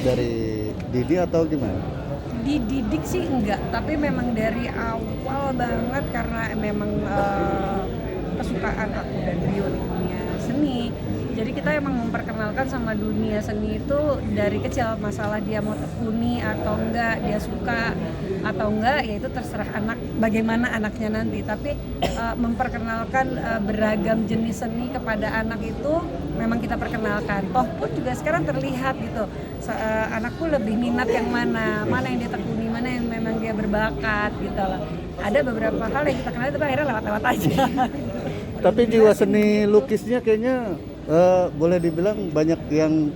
dari Didi atau gimana? Dididik sih enggak, tapi memang dari awal banget karena memang kesukaan aku dan Rio di dunia seni. Jadi kita emang memperkenalkan sama dunia seni itu dari kecil. Masalah dia mau tekuni atau enggak, dia suka atau enggak, ya itu terserah anak, bagaimana anaknya nanti. Tapi memperkenalkan beragam jenis seni kepada anak itu memang kita perkenalkan. Toh pun juga sekarang terlihat gitu, anakku lebih minat yang mana yang dia tekuni, mana yang memang dia berbakat gitu lah. Ada beberapa hal yang kita kenal itu akhirnya lewat-lewat aja. Tapi jiwa seni lukisnya kayaknya boleh dibilang banyak yang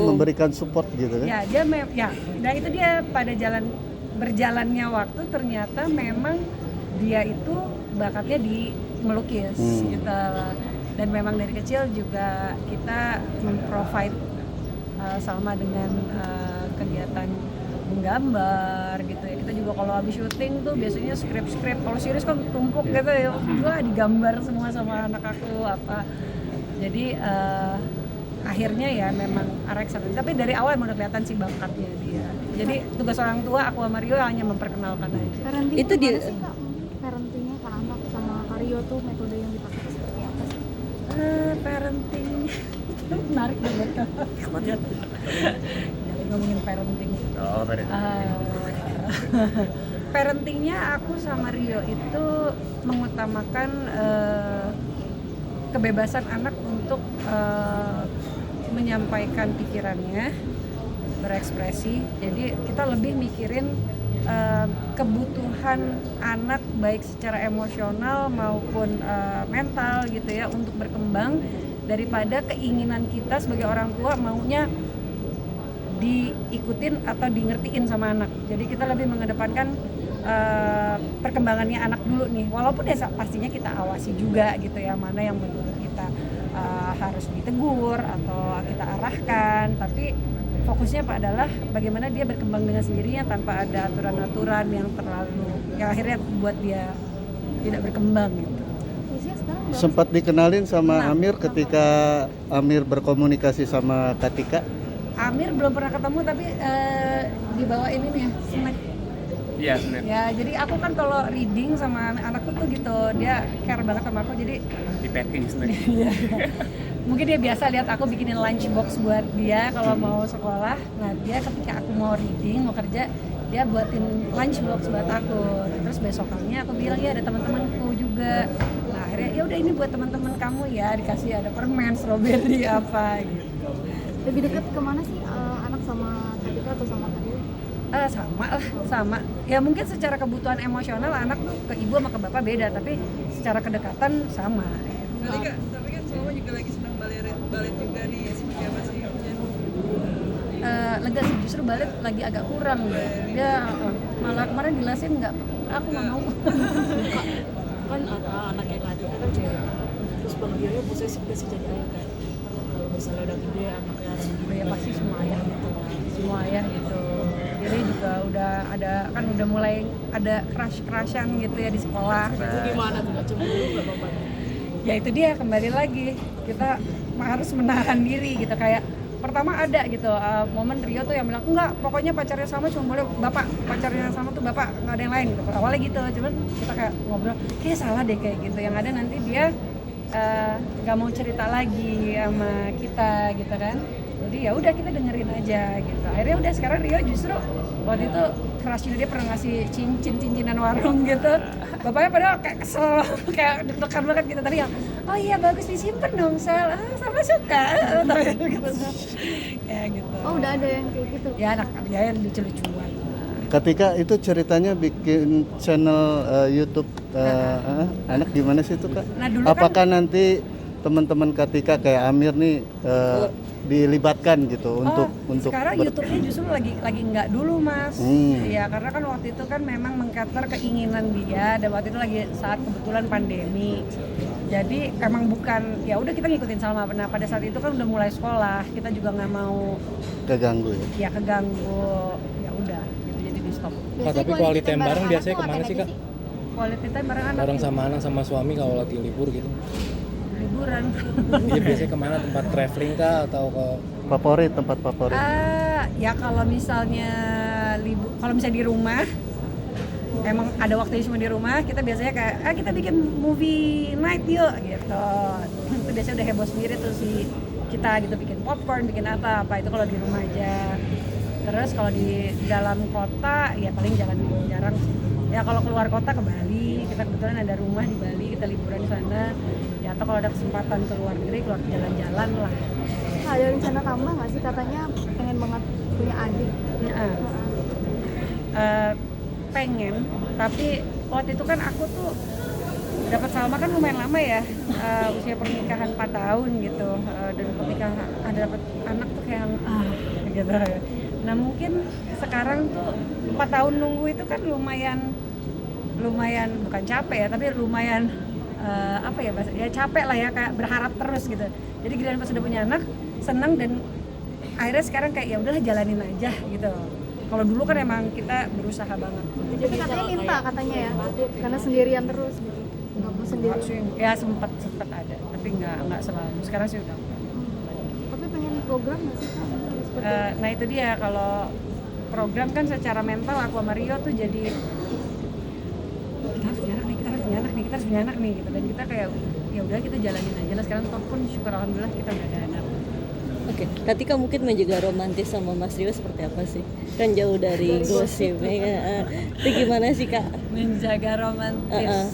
memberikan support gitu kan? Ya, nah itu dia pada berjalannya waktu ternyata memang dia itu bakatnya di melukis gitu. Dan memang dari kecil juga kita memprovide sama dengan kegiatan menggambar gitu ya. Kita juga kalau habis syuting tuh biasanya skrip, kalau series kan tumpuk gitu ya, gua digambar semua sama anak aku apa. Jadi akhirnya ya memang arah kesana. Tapi dari awal emang udah kelihatan sih bakatnya dia. Jadi tugas orang tua aku sama Rio hanya memperkenalkan aja. Parenting Itu dia sih Kak? Parentingnya Kak anak sama Kak Rio tuh metode yang dipakai itu seperti apa sih? Parenting menarik banget kan. Jadi ngomongin parenting. Parentingnya aku sama Rio itu mengutamakan kebebasan anak untuk menyampaikan pikirannya, berekspresi. Jadi kita lebih mikirin kebutuhan anak baik secara emosional maupun mental gitu ya untuk berkembang, daripada keinginan kita sebagai orang tua maunya diikutin atau dingertiin sama anak. Jadi kita lebih mengedepankan perkembangannya anak dulu nih, walaupun ya pastinya kita awasi juga gitu ya, mana yang menurut kita harus ditegur atau kita arahkan, tapi fokusnya adalah bagaimana dia berkembang dengan sendirinya tanpa ada aturan-aturan yang terlalu yang akhirnya buat dia tidak berkembang gitu. Sempat dikenalin sama Amir ketika Amir berkomunikasi sama Katika? Amir belum pernah ketemu, tapi dibawa ini nih snack. Iya, snack. Ya, jadi aku kan kalau reading sama anakku tuh gitu, dia care banget sama aku, jadi Di packing snack. Iya. Mungkin dia biasa lihat aku bikinin lunchbox buat dia kalau mau sekolah. Nah, dia ketika aku mau reading, mau kerja, dia buatin lunchbox buat aku. Terus besokannya aku bilang ya ada teman-temanku juga. Nah, akhirnya ya udah ini buat teman-teman kamu ya, dikasih ada permen, strawberry apa gitu. Lebih dekat kemana sih anak sama Katika atau sama Kak Rio? Sama. Ya mungkin secara kebutuhan emosional anak tuh ke ibu sama ke bapak beda, tapi secara kedekatan sama. Tapi kan Salma juga lagi senang balet juga nih, seperti apa sih? Lega sih, justru balet lagi agak kurang dia malah kemarin jelasin nggak, aku nggak mau. kan anak yang Katika kan cewek, terus Bang Rio nya posesif gak sih jadi ayah kayak kalau misalnya udah gede anaknya harus Ya pasti semua ayah gitu. Jadi juga udah mulai ada crush-crushan gitu ya di sekolah. itu gimana tuh, gak cemburu gak bapaknya? Ya itu dia, kembali lagi kita harus menahan diri gitu. Kayak pertama ada gitu momen Rio tuh yang bilang enggak, pokoknya pacarnya sama cuma boleh bapak, pacarnya sama tuh bapak, nggak ada yang lain gitu. Awalnya gitu, cuman kita kayak ngobrol kayak salah deh kayak gitu. Yang ada nanti dia nggak mau cerita lagi sama kita gitu kan. Jadi ya udah kita dengerin aja gitu. Akhirnya udah sekarang Rio justru waktu itu keras juga, dia pernah ngasih cincinan warung gitu. Bapaknya padahal kayak kesel, kayak deg-degan banget gitu tadi yang, oh iya bagus disimpan dong Sel, sama suka, gitu. Ya gitu. Oh udah ada yang kayak gitu? Ya anak dia yang lucu-lucuan. Ketika itu ceritanya bikin channel YouTube anak gimana sih itu Kak? Nah, dulu apakah nanti teman-teman Katika kayak Amir nih dilibatkan gitu untuk sekarang YouTube-nya justru lagi nggak dulu Mas. Ya karena kan waktu itu kan memang mengcater keinginan dia, dan waktu itu lagi saat kebetulan pandemi. Jadi emang bukan ya udah kita ngikutin Salma. Nah pada saat itu kan udah mulai sekolah, kita juga nggak mau keganggu ya? Ya keganggu, ya udah gitu, jadi di stop. Kak, tapi quality time bareng biasanya kemana sih Kak? Quality time bareng anak. Bareng sama anak sama suami kalau lagi libur gitu. Liburan. Iya biasanya kemana, tempat traveling kah atau ke Tempat favorit? Ya kalau misalnya di rumah emang ada waktunya cuma di rumah, kita biasanya kayak kita bikin movie night yuk gitu. Itu biasanya udah heboh sendiri tuh si kita gitu, bikin popcorn, bikin apa itu kalau di rumah aja. Terus kalau di dalam kota ya paling jalan jarang sih. Ya kalau keluar kota ke Bali, kita kebetulan ada rumah di Bali, kita liburan di sana. Ya atau kalau ada kesempatan ke luar negeri, keluar jalan-jalan lah. Ada rencana tambah nggak sih, katanya pengen banget punya adik? Pengen, tapi waktu itu kan aku tuh dapat Salma kan lumayan lama ya, usia pernikahan 4 tahun gitu, dan ketika ada dapat anak tuh kayak gitu. Nah mungkin sekarang tuh 4 tahun nunggu itu kan lumayan bukan capek ya, tapi lumayan ya capek lah ya, kayak berharap terus gitu. Jadi giliran pas udah punya anak seneng, dan akhirnya sekarang kayak ya udahlah jalanin aja gitu. Kalau dulu kan emang kita berusaha banget. Tapi katanya minta katanya ya, karena sendirian terus gitu. Nggak mau sendiri. Ya sempat ada, tapi nggak selalu. Sekarang sih udah. Tapi pengen program nggak sih Kak? Seperti Nah itu dia, kalau program kan secara mental aku sama Rio tuh jadi kita harus punya anak nih gitu, dan kita kayak ya udah kita jalanin aja lah. Sekarang toh pun syukur alhamdulillah kita udah ada anak. Oke, Katika mungkin menjaga romantis sama Mas Rio seperti apa sih? Kan jauh dari gosip ya. Itu gimana sih Kak? Menjaga romantis, ya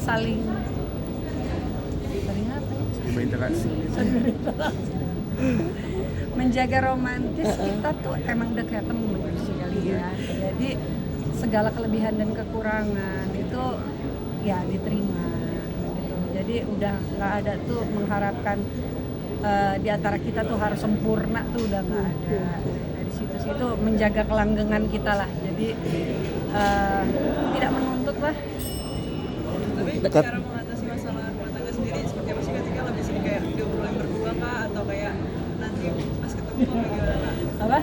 saling apa ya? Berinteraksi. Menjaga romantis kita tuh emang udah kayak temen sih kali ya. Jadi segala kelebihan dan kekurangan itu ya diterima gitu. Jadi udah nggak ada tuh mengharapkan di antara kita tuh harus sempurna, tuh udah nggak ada. Dari situ menjaga kelanggengan kita lah. Jadi tidak menuntut lah. Tapi cara mengatasi masalah rumah tangga sendiri seperti apa sih, ketika lebih sering kayak diobrolin berdua kah, atau kayak nanti pas ketemu gimana kak? Apa?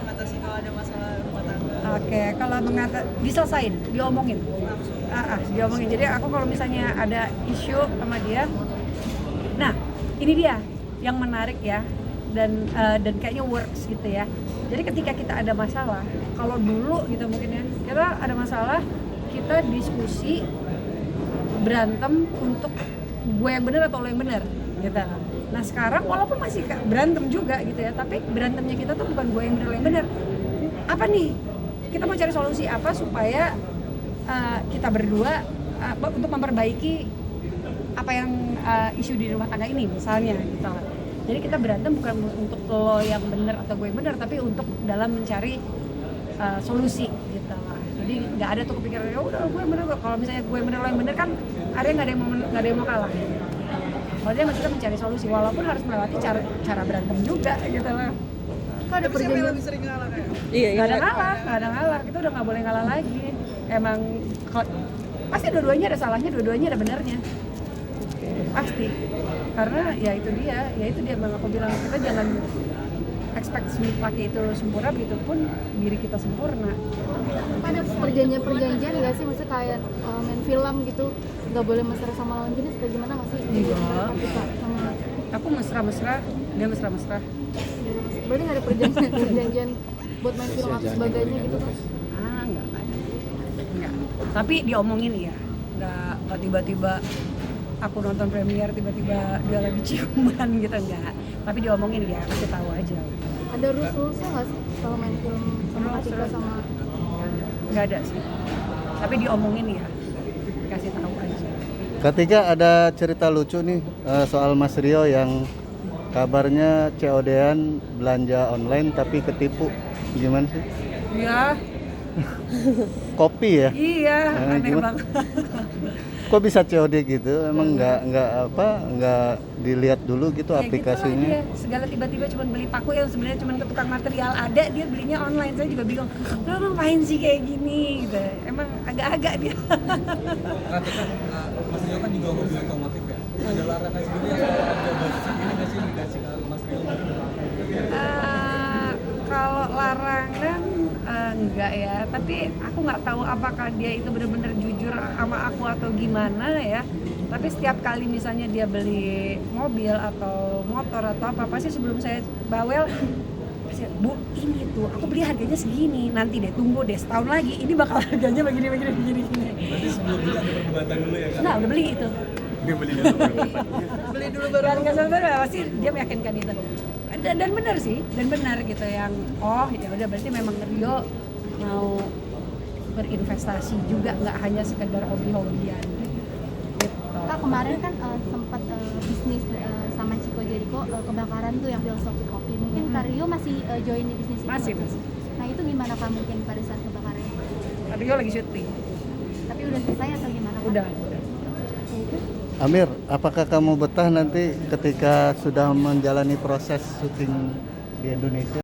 Mengatasi kalau ada masalah rumah tangga. Oke, kalau diselesain, diomongin. Diomongin. Jadi aku kalau misalnya ada isu sama dia, nah ini dia yang menarik ya, dan kayaknya works gitu ya. Jadi ketika kita ada masalah, kalau dulu gitu mungkin ya, kita ada masalah, kita diskusi, berantem untuk gue yang bener atau lo yang bener gitu. Nah sekarang walaupun masih berantem juga gitu ya, tapi berantemnya kita tuh bukan gue yang bener lo yang bener. Apa nih? Kita mau cari solusi apa supaya kita berdua untuk memperbaiki apa yang isu di rumah tangga ini misalnya gitu. Jadi kita berantem bukan untuk lo yang benar atau gue yang benar, tapi untuk dalam mencari solusi gitu lah. Jadi nggak ada tuh kepikiran ya udah gue yang benar. Kalau misalnya gue yang benar lo yang benar kan ada yang nggak ada yang mau kalah. Kalau dia kita mencari solusi walaupun harus melewati cara berantem juga gitu lah. Kok ada Tapi siapa yang perjanjian? lebih sering ngalah kayak? Iya, Nggak ada ngalah, kita udah nggak boleh ngalah lagi. Emang pasti dua-duanya ada salahnya, dua-duanya ada benernya. Pasti. Karena ya itu dia memang aku bilang, kita jangan expect laki itu sempurna, begitu pun diri kita sempurna. Ada perjanjian nggak sih, maksudnya kayak main film gitu, nggak boleh mesra sama lawan jenis atau gimana nggak sih? Enggak. Ketika sama Aku mesra-mesra, dia mesra-mesra. berarti nggak ada perjanjian buat main film atau sebagainya gitu kan? Enggak ada. Enggak. Tapi diomongin ya. Enggak tiba-tiba aku nonton premier tiba-tiba dia lagi ciuman gitu, enggak. Tapi diomongin ya, kasih tahu aja. Ada rules-rulesnya nggak sih kalau main film sama Katika sama? Enggak ada sih. Tapi diomongin ya. Kasih tahu aja. Ketika ada cerita lucu nih soal Mas Rio yang kabarnya COD-an belanja online tapi ketipu, gimana sih? Iya. Kopi ya? Iya, aneh gimana? banget. Kok bisa COD gitu? Emang nggak dilihat dulu gitu Ya aplikasinya? gitu lah dia. Segala tiba-tiba cuma beli paku yang sebenarnya cuma ke tukang material ada, dia belinya online. Saya juga bingung, lo ngapain sih kayak gini gitu. Emang agak-agak dia. Ketika Mas Rio kan juga hobi otomotif ya, ada larangan sendiri yang ada basis ini nggak sih dikasih ke Mas Rio? Kalau larangan enggak ya, tapi aku nggak tahu apakah dia itu benar-benar jujur sama aku atau gimana ya. Tapi setiap kali misalnya dia beli mobil atau motor atau apa, pasti sebelum saya bawel, pasti, Bu, ini tuh aku beli harganya segini, nanti deh tunggu deh setahun lagi ini bakal harganya begini. Berarti sebelum beli ada perdebatan dulu ya kak? Nah udah beli itu. Dia beli dulu. Beli dulu baru Dan nggak sabar pasti dia meyakinkan itu. Dan benar sih, dan benar gitu yang ya udah berarti memang Rio mau berinvestasi juga, nggak hanya sekedar hobi-hobian. Kak, kemarin kan sempat bisnis sama Chico Jericho kebakaran tuh yang filosofi kopi. Mungkin Kak Rio masih join di bisnis itu? Masih. Nah itu gimana Kak mungkin pada saat kebakaran? Rio lagi syuting. Tapi udah selesai atau gimana Kak? Udah. Amir, apakah kamu betah nanti ketika sudah menjalani proses syuting di Indonesia?